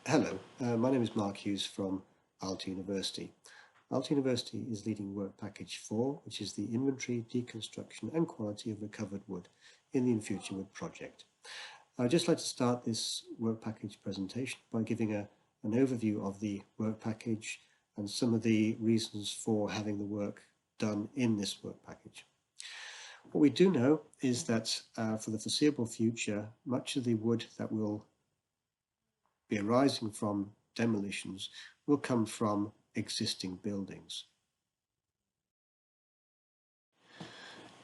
Hello, my name is Mark Hughes from Aalto University. Aalto University is leading work package 4, which is the inventory, deconstruction and quality of recovered wood in the InFutUReWood project. I'd just like to start this work package presentation by giving an overview of the work package and some of the reasons for having the work done in this work package. What we do know is that for the foreseeable future, much of the wood that will be arising from demolitions will come from existing buildings.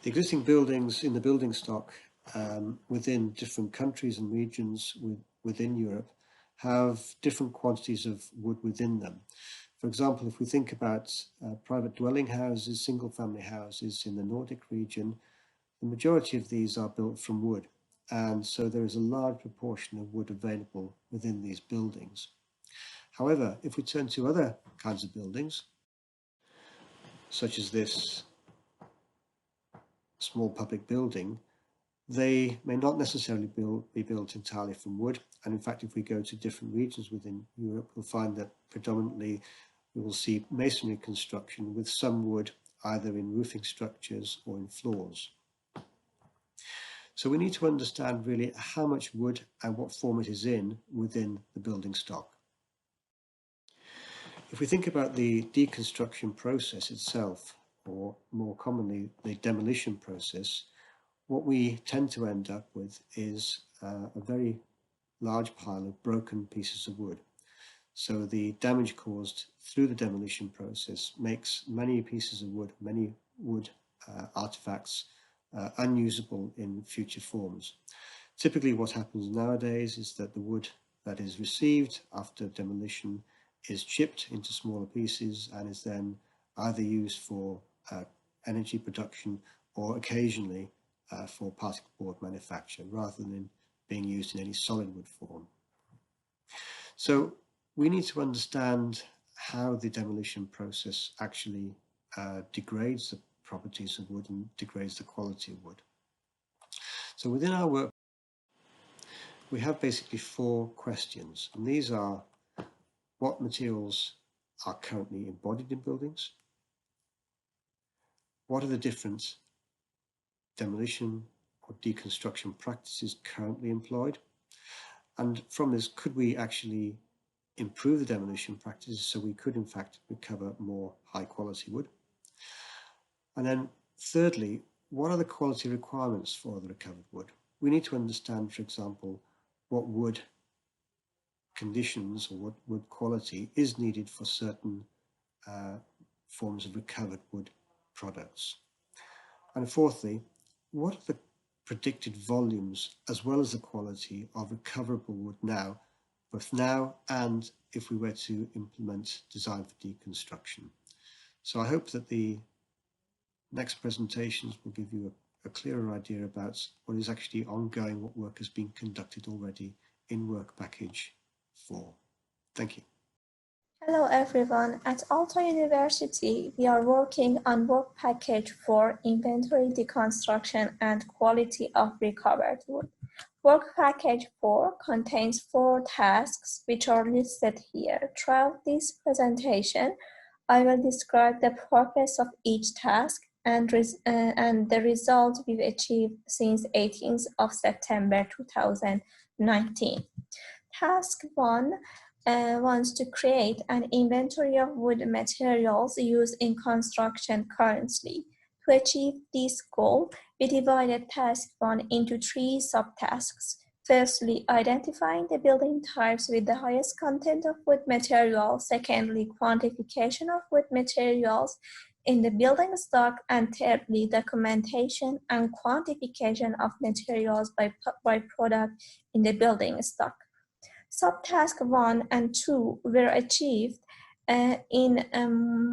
The existing buildings in the building stock within different countries and regions within Europe have different quantities of wood within them. For example, if we think about private dwelling houses, single family houses in the Nordic region, the majority of these are built from wood, and so there is a large proportion of wood available within these buildings. However, if we turn to other kinds of buildings, such as this small public building, they may not necessarily be built entirely from wood. And in fact, if we go to different regions within Europe, we'll find that predominantly we will see masonry construction with some wood either in roofing structures or in floors. So we need to understand really how much wood and what form it is in within the building stock. If we think about the deconstruction process itself, or more commonly the demolition process, what we tend to end up with is a very large pile of broken pieces of wood. So the damage caused through the demolition process makes many pieces of wood, many wood artifacts unusable in future forms. Typically what happens nowadays is that the wood that is received after demolition is chipped into smaller pieces and is then either used for energy production or occasionally for particle board manufacture rather than being used in any solid wood form. So we need to understand how the demolition process actually degrades the properties of wood and degrades the quality of wood. So within our work, we have basically 4 questions, and these are: what materials are currently embodied in buildings? What are the different demolition or deconstruction practices currently employed? And from this, could we actually improve the demolition practices so we could in fact recover more high quality wood? And then thirdly, what are the quality requirements for the recovered wood? We need to understand, for example, what wood conditions or what wood quality is needed for certain forms of recovered wood products. And fourthly, what are the predicted volumes as well as the quality of recoverable wood now, both now and if we were to implement design for deconstruction? So I hope that the next presentations will give you a clearer idea about what is actually ongoing, what work has been conducted already in work package 4. Thank you. Hello everyone, at Aalto University we are working on work package 4 inventory deconstruction and quality of recovered wood. Work package 4 contains 4 tasks which are listed here. Throughout this presentation, I will describe the progress of each task and the results we've achieved since 18th of September 2019. Task 1 wants to create an inventory of wood materials used in construction currently. To achieve this goal, we divided task 1 into 3 subtasks. Firstly, identifying the building types with the highest content of wood materials. Secondly, quantification of wood materials in the building stock. And thirdly, documentation and quantification of materials by product in the building stock. Subtask 1 and 2 were achieved in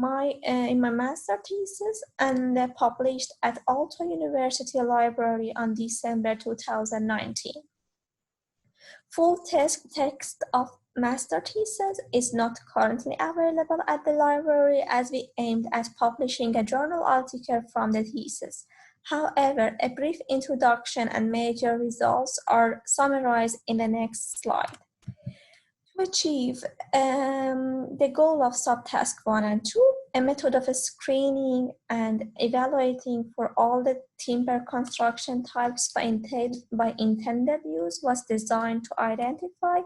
my master thesis and published at Aalto University Library on December 2019. Full text of master thesis is not currently available at the library as we aimed at publishing a journal article from the thesis. However, a brief introduction and major results are summarized in the next slide. To achieve the goal of subtask 1 and 2, a method of screening and evaluating for all the timber construction types by intended use was designed to identify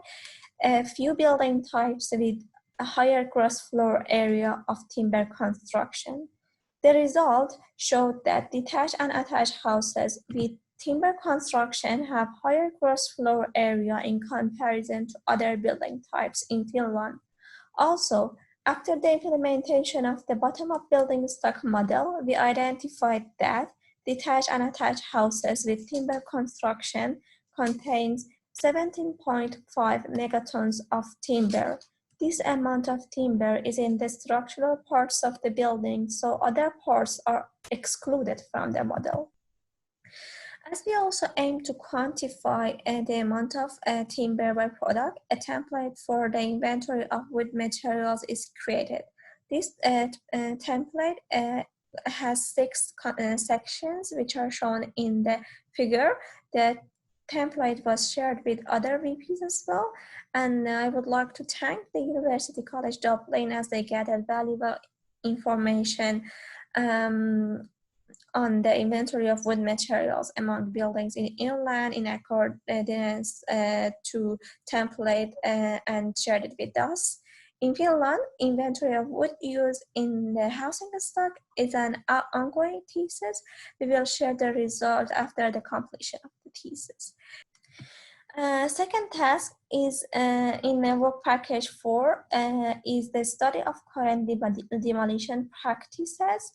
a few building types with a higher gross floor area of timber construction. The result showed that detached and attached houses with timber construction have higher gross floor area in comparison to other building types in Finland. Also, after the implementation of the bottom-up building stock model, we identified that detached and attached houses with timber construction contains 17.5 megatons of timber. This amount of timber is in the structural parts of the building, so other parts are excluded from the model. As we also aim to quantify the amount of timber by product, a template for the inventory of wood materials is created. This template has 6 sections which are shown in the figure. The template was shared with other VPs as well, and I would like to thank the University College Dublin as they gathered valuable information on the inventory of wood materials among buildings in Ireland in accordance to template and shared it with us. In Finland, inventory of wood used in the housing stock is an ongoing thesis. We will share the result after the completion of the thesis. Second task is in work package 4 is the study of current demolition practices.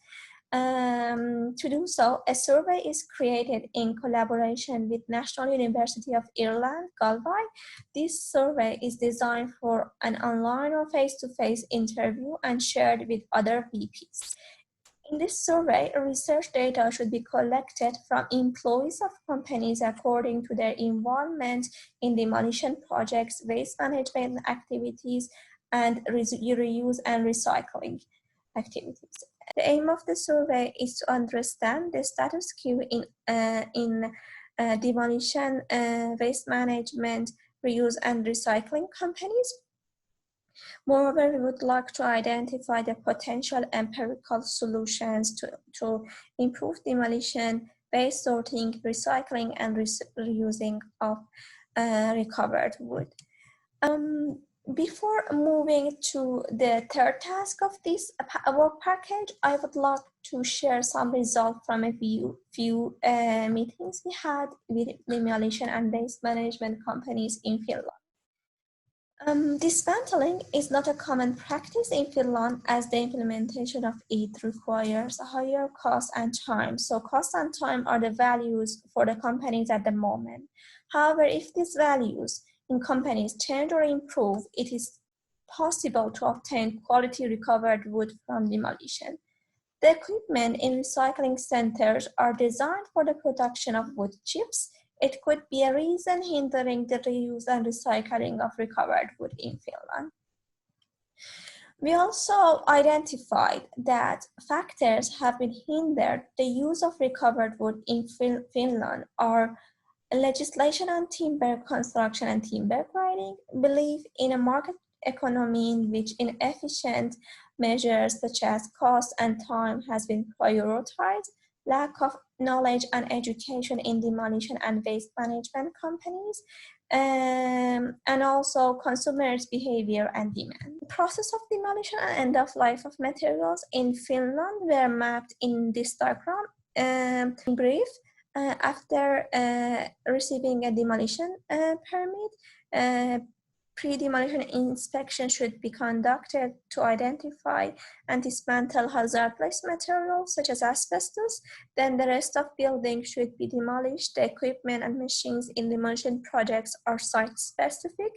To do so, a survey is created in collaboration with National University of Ireland, Galway. This survey is designed for an online or face-to-face interview and shared with other VPs. In this survey, research data should be collected from employees of companies according to their involvement in demolition projects, waste management activities, and reuse and recycling activities. The aim of the survey is to understand the status quo in demolition, waste management, reuse, and recycling companies. Moreover, we would like to identify the potential empirical solutions to improve demolition, waste sorting, recycling, and reusing of recovered wood. Before moving to the third task of this work package, I would like to share some results from a few meetings we had with demolition and waste management companies in Finland. Dismantling is not a common practice in Finland as the implementation of it requires a higher cost and time. So cost and time are the values for the companies at the moment. However, if these values in companies change or improve, it is possible to obtain quality recovered wood from demolition. The equipment in recycling centers are designed for the production of wood chips. It could be a reason hindering the reuse and recycling of recovered wood in Finland. We also identified that factors have been hindered the use of recovered wood in Finland are legislation on timber construction and timber grinding, belief in a market economy in which inefficient measures such as cost and time has been prioritized, lack of knowledge and education in demolition and waste management companies, and also consumers' behavior and demand. The process of demolition and end of life of materials in Finland were mapped in this diagram. In brief, after receiving a demolition permit, pre-demolition inspection should be conducted to identify and dismantle hazardous materials such as asbestos. Then the rest of building should be demolished. The equipment and machines in demolition projects are site-specific.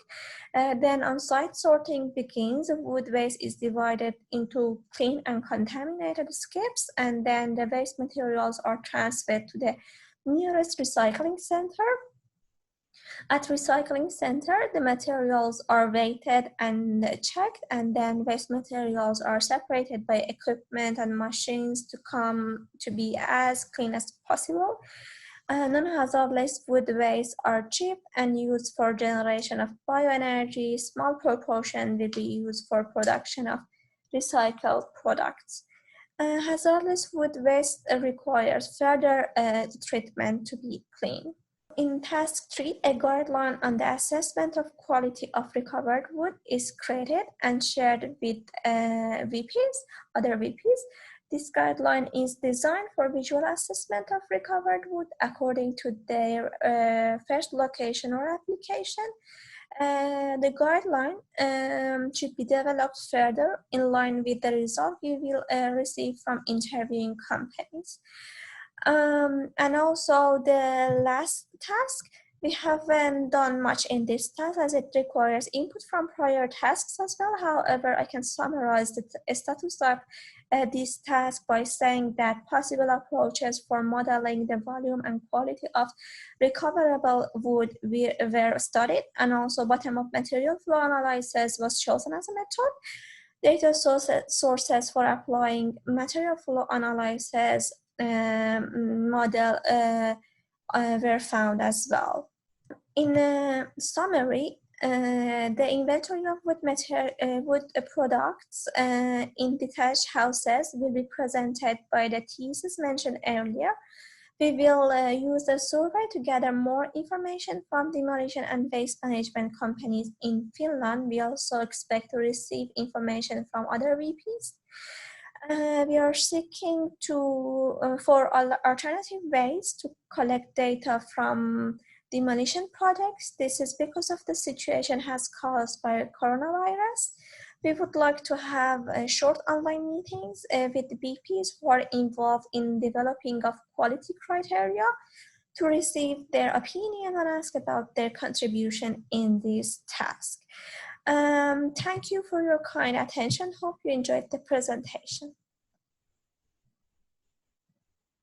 Then on-site sorting begins. Wood waste is divided into clean and contaminated skips, and then the waste materials are transferred to the nearest recycling center. At recycling center, the materials are weighted and checked, and then waste materials are separated by equipment and machines to come to be as clean as possible. Non-hazardous wood waste are cheap and used for generation of bioenergy. Small proportion will be used for production of recycled products. Hazardous wood waste requires further treatment to be clean. In Task 3, a guideline on the assessment of quality of recovered wood is created and shared with other VPs. This guideline is designed for visual assessment of recovered wood according to their first location or application. The guideline should be developed further in line with the result we will receive from interviewing companies. And also the last task, we haven't done much in this task as it requires input from prior tasks as well. However, I can summarize the status of this task by saying that possible approaches for modeling the volume and quality of recoverable wood were studied, and also bottom-up material flow analysis was chosen as a method. Data sources for applying material flow analysis model were found as well. In summary, the inventory of wood products in detached houses will be presented by the thesis mentioned earlier. We will use the survey to gather more information from demolition and waste management companies in Finland. We also expect to receive information from other VPs. We are seeking for alternative ways to collect data from demolition projects. This is because of the situation has caused by coronavirus. We would like to have short online meetings with the VPs who are involved in developing of quality criteria to receive their opinion and ask about their contribution in this task. Thank you for your kind attention. Hope you enjoyed the presentation.